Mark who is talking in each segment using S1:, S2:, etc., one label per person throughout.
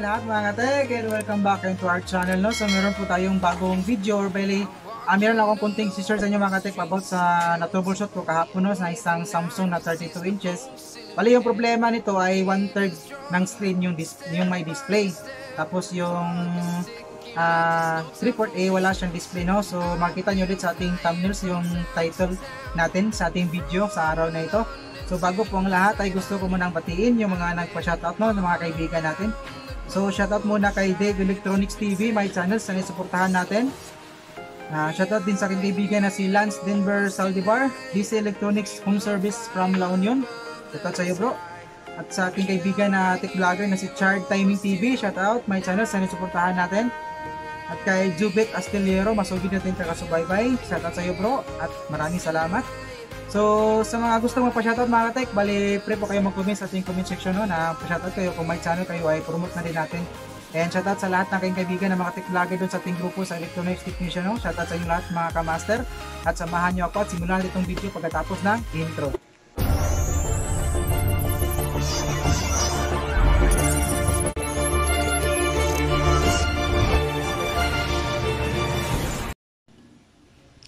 S1: lahat mga katek and welcome back into our channel, no? So meron po tayong bagong video or bali meron lang akong punting share sa inyo mga katek about sa na-troubleshoot ko kahapon, no, sa isang Samsung na 32 inches. Bali yung problema nito ay 1/3 ng screen yung may display. Tapos yung 3/4 wala siyang display, no? So makita nyo ulit sa ating thumbnails yung title natin sa ating video sa araw na ito. So bago po ang lahat ay gusto ko munang batiin yung mga nagpa-shoutout, no, ng mga kaibigan natin. So shoutout muna kay Dave Electronics TV, my channel, sa nisuportahan natin. Shoutout din sa aking kaibigan na si Lance Denver Saldivar, DC Electronics Home Service from La Union. Shoutout sa iyo bro. At sa aking kaibigan na tech vlogger na si Chard Timing TV, shoutout, my channel, sa nisuportahan natin. At kay Jubek Astillero, masugid natin kakasubaybay. Shoutout sa iyo bro at maraming salamat. So sa mga gusto magpa-shoutout mga katek, bali pre po kayo mag-comment sa ating comment section, no, na pa-shoutout kayo. Kung may channel kayo ay promote na din natin. And shoutout sa lahat ng kayong kaibigan na mga tech vlogger doon sa ating grupo sa Electronics Technician, no. Shoutout sa inyo lahat mga ka-master. At samahan nyo ako at simulan itong video pagkatapos ng intro.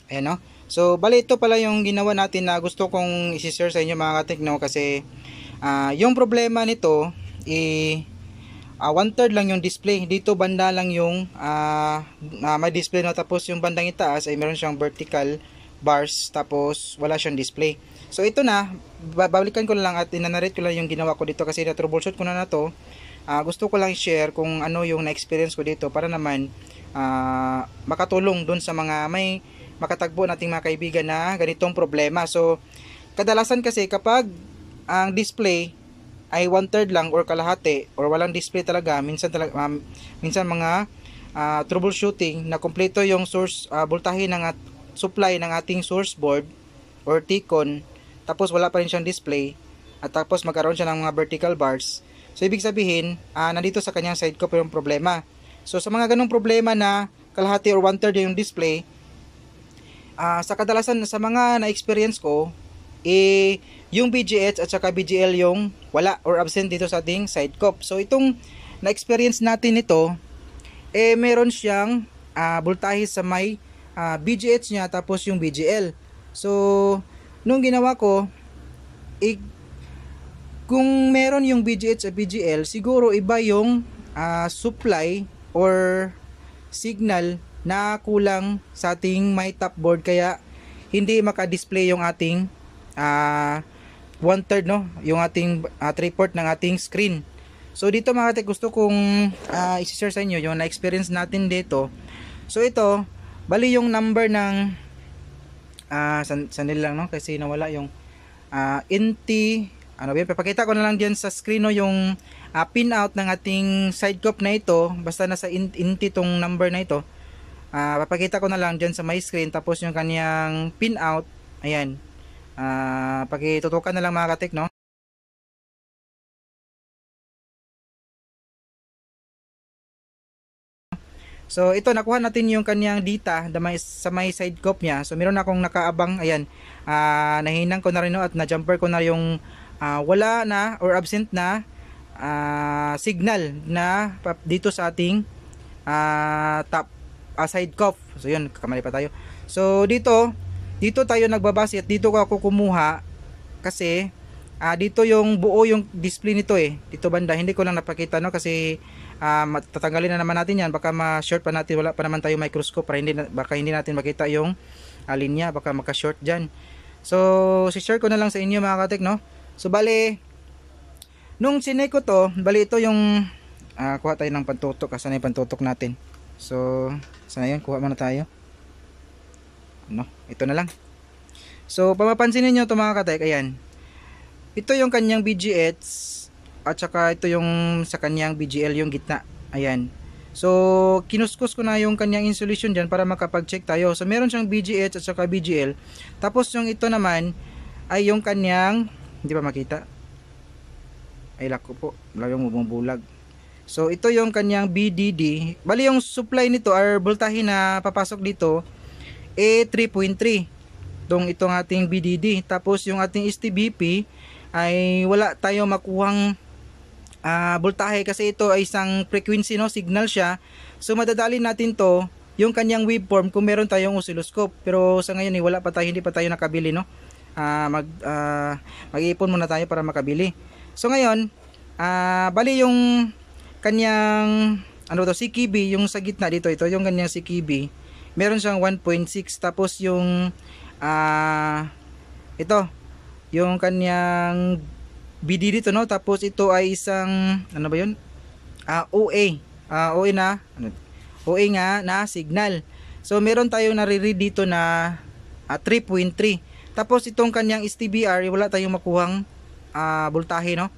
S1: Ayan, no. So bali ito pala yung ginawa natin na gusto kong i-share sa inyo mga katek, no, kasi yung problema nito 1/3 lang yung display. Dito banda lang yung may display, no, tapos yung bandang itaas ay meron siyang vertical bars tapos wala siyang display. So ito na, babalikan ko lang at inanarate ko lang yung ginawa ko dito kasi na-troubleshoot ko na to. Gusto ko lang i-share kung ano yung na-experience ko dito para naman makatulong dun sa mga may makatagbo nating mga kaibigan na ganitong problema. So kadalasan kasi kapag ang display ay 1/3 lang or kalahati or walang display talaga, minsan mga troubleshooting na kumpleto yung source voltahe ng supply ng ating source board or T-con, tapos wala pa rin siyang display at tapos magkaroon siya ng mga vertical bars. So ibig sabihin nandito sa kanyang side ko yung problema. So sa mga ganong problema na kalahati or 1/3 yung display, sa kadalasan sa mga na-experience ko, yung BGH at saka BGL yung wala or absent dito sa ating side cup. So itong na-experience natin ito, meron siyang voltahe sa may BGH niya tapos yung BGL. So nung ginawa ko, kung meron yung BGH at BGL, siguro iba yung supply or signal na kulang sa ating my top board kaya hindi maka-display yung ating 1/3, no, yung ating 3/4 ng ating screen. So dito mga katek, gusto kong i-share sa inyo yung na-experience natin dito. So ito, bali yung number ng sandali lang, no, kasi nawala yung NT, papakita ko na lang diyan sa screen, no, yung pinout ng ating side cup na ito. Basta nasa NT tong number na ito. Papakita ko na lang dyan sa my screen, tapos yung kanyang pinout, ayan, pakitutukan na lang mga katek, no. So ito, nakuha natin yung kanyang data sa may side cup niya. So meron akong nakaabang, ayan, nahinang ko na rin, no, at na-jumper ko na yung wala na or absent na signal na dito sa ating top side cup. So yun, kamali pa tayo. So dito tayo nagbabase at dito ako kumuha kasi dito yung buo yung display nito, dito banda. Hindi ko lang napakita, no, kasi tatanggalin na naman natin yan, baka ma-short pa natin, wala pa naman tayo microscope para baka hindi natin makita yung linya, baka maka-short dyan. So si-share ko na lang sa inyo mga katek, no. So bali nung sinay ko to, bali ito yung kuha tayo ng pantutok, kasi na yung pantutok natin. So sana yun, kuha muna tayo, no, ito na lang. So papapansin niyo ito mga katek, ayan, ito yung kanyang BGH at saka ito yung sa kanyang BGL yung gitna, ayan. So kinuskus ko na yung kanyang insulation dyan para makapag-check tayo. So meron siyang BGH at saka BGL, tapos yung ito naman ay yung kanyang, hindi pa makita, ay lako po, yung bumubulag. So ito yung kanyang BDD. Bali yung supply nito or voltahe na papasok dito 3.3. Itong ating BDD. Tapos yung ating STBP ay wala tayo makuhang voltahe kasi ito ay isang frequency, no, signal siya. So madadali natin to yung kanyang waveform kung meron tayong oscilloscope. Pero sa ngayon wala pa tayo, hindi pa tayo nakabili, no. Mag-iipon muna tayo para makabili. So ngayon, bali yung kanyang ano to, CKB, yung sa gitna dito, ito yung kanyang CKB. Meron siyang 1.6, tapos yung ito, yung kanyang BD dito, no. Tapos ito ay isang ano ba yun? OA. OA na ano, OA nga na signal. So meron tayong nare-read dito na 3.3. Tapos itong kanyang STBR, wala tayong makuhang voltahe, no.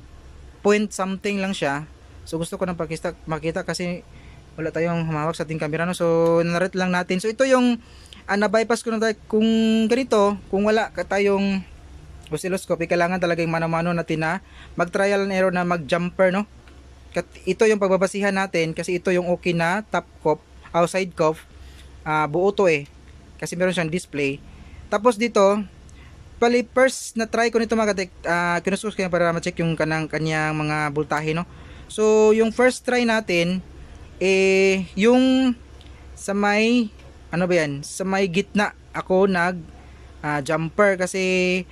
S1: Point something lang siya. So gusto ko nang makita kasi wala tayong humawak sa ating camera, no. So narate lang natin. So ito yung na-bypass ko na tayo. Kung ganito, kung wala tayong oscilloscope, kailangan talaga yung mano-mano natin na mag-trial and error, na mag-jumper, no. Ito yung pagbabasihan natin kasi ito yung okay na top cup, side cup. Buo to kasi meron siyang display. Tapos dito, bali first na try ko nito mga katek, kinusus ko para ma-check yung kanyang mga voltahe, no. So yung first try natin yung sa may ano ba yan, sa may gitna ako nag jumper kasi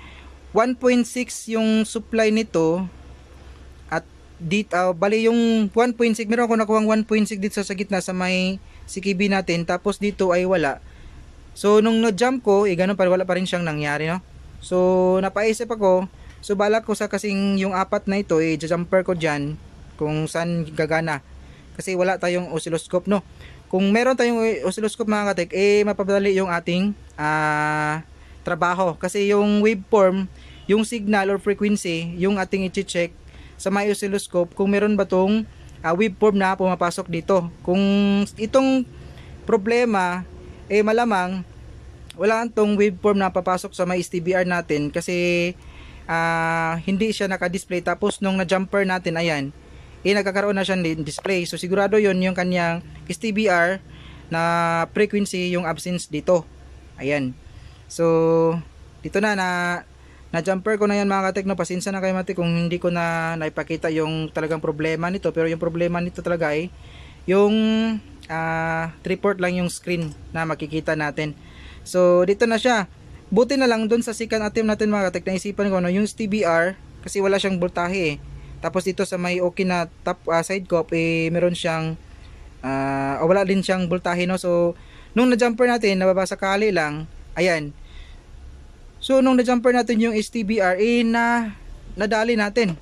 S1: 1.6 yung supply nito, at dito bali yung 1.6, meron ako nakuhang 1.6 dito sa gitna sa may CKB natin, tapos dito ay wala. So nung na-jump ko, ganun pa, wala pa rin siyang nangyari, no. So napaisip ako, so balak ko sa kasing yung apat na ito, jumper ko dyan kung saan gagana, kasi wala tayong oscilloscope, no. Kung meron tayong oscilloscope mga katek, mapapadali yung ating trabaho, kasi yung waveform, yung signal or frequency, yung ating i-check sa may oscilloscope kung meron ba tong waveform na pumapasok dito. Kung itong problema malamang wala tong waveform na papasok sa may STBR natin, kasi hindi siya naka-display. Tapos nung na-jumper natin, ayan, nagkakaroon na siya ng display. So sigurado yon yung kanyang STBR na frequency yung absence dito. Ayan. So dito na jumper ko na yan mga katek, no. Pasensya na kayo mati kung hindi ko na naipakita yung talagang problema nito, pero yung problema nito talaga ay yung 3-port lang yung screen na makikita natin. So dito na siya. Buti na lang doon sa second attempt natin mga katek, naisipan ko, no, yung STBR kasi wala siyang voltahe Tapos dito sa may okay na top side cup meron siyang wala din siyang voltahe, no. So nung na-jumper natin, nababasa kali lang, ayan. So nung na-jumper natin yung STBR nadali natin.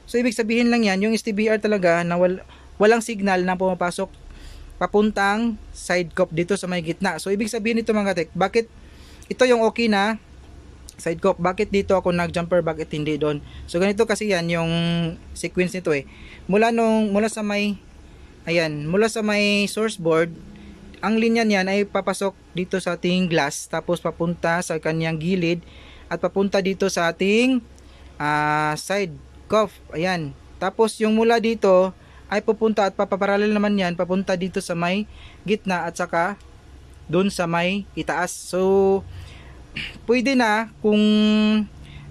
S1: So ibig sabihin lang yan, yung STBR talaga na walang signal na pumapasok papuntang side cup dito sa may gitna. So ibig sabihin nito mga tek, bakit ito yung okay na side cup, bakit dito ako nag-jumper, bakit hindi doon? So ganito kasi yan yung sequence nito mula sa may mula sa may source board, ang linya niyan ay papasok dito sa ating glass, tapos papunta sa kanyang gilid at papunta dito sa ating side cuff. Ayan. Tapos yung mula dito ay pupunta at papaparallel naman yan papunta dito sa may gitna at saka doon sa may itaas. So pwede na kung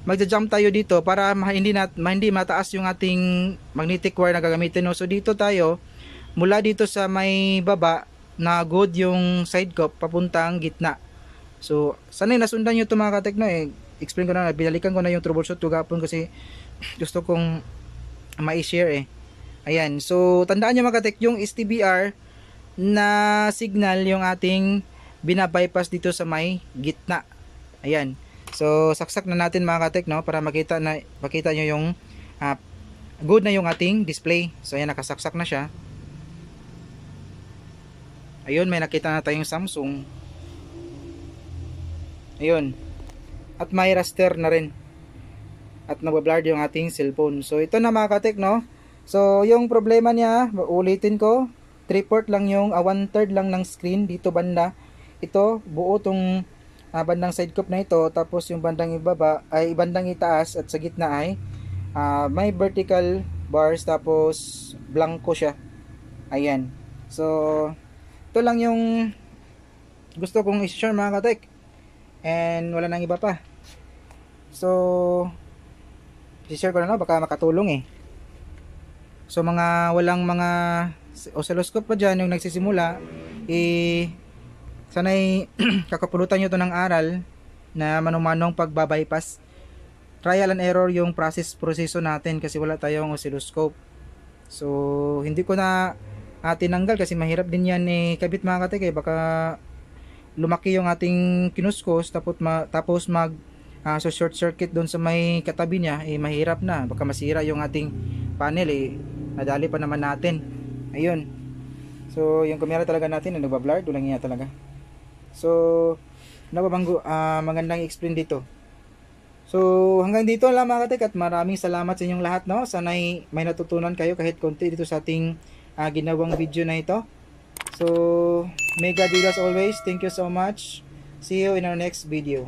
S1: magja-jump tayo dito para hindi mataas yung ating magnetic wire na gagamitin, no? So dito tayo mula dito sa may baba na good yung side cup papuntang gitna. So sanay nasundan nyo ito mga katekno explain ko na, binalikan ko na yung troubleshoot ko gapon kasi gusto kong ma-share ayan. So tandaan nyo mga katek, yung STBR na signal yung ating binabypass dito sa may gitna. Ayan. So saksak na natin mga katek, no, para makita nyo yung good na yung ating display. So ayan, nakasaksak na siya. Ayun, may nakita na tayong Samsung. Ayun. At may raster na rin. At nabablurred yung ating cellphone. So ito na mga katek, no. So yung problema niya, ulitin ko, 3/4 lang yung 1/3 lang ng screen dito banda. Ito buo tong bandang side cup na ito, tapos yung bandang ibaba ay bandang itaas at sa gitna ay may vertical bars, tapos blanco siya. Ayan. So ito lang yung gusto kong i-share mga katek, and wala nang iba pa. So i-share ko na, baka makatulong So mga walang mga oscilloscope pa dyan yung nagsisimula, sanay kakapulutan nyo to ng aral na manumanong pagbabypass. Trial and error yung proseso natin kasi wala tayong oscilloscope. So hindi ko na tinanggal kasi mahirap din yan kabit mga katekay. Baka lumaki yung ating kinuskos tapos so short circuit doon sa may katabi niya, mahirap na, baka masira yung ating panel, nadali pa naman natin. Ayun, so yung camera talaga natin nagbablur, dulang niya talaga. So ano ba bang magandang explain dito? So hanggang dito lang mga katek, at maraming salamat sa inyong lahat, no? Sana'y may natutunan kayo kahit konti dito sa ating ginawang video na ito. So may God with us always. Thank you so much. See you in our next video.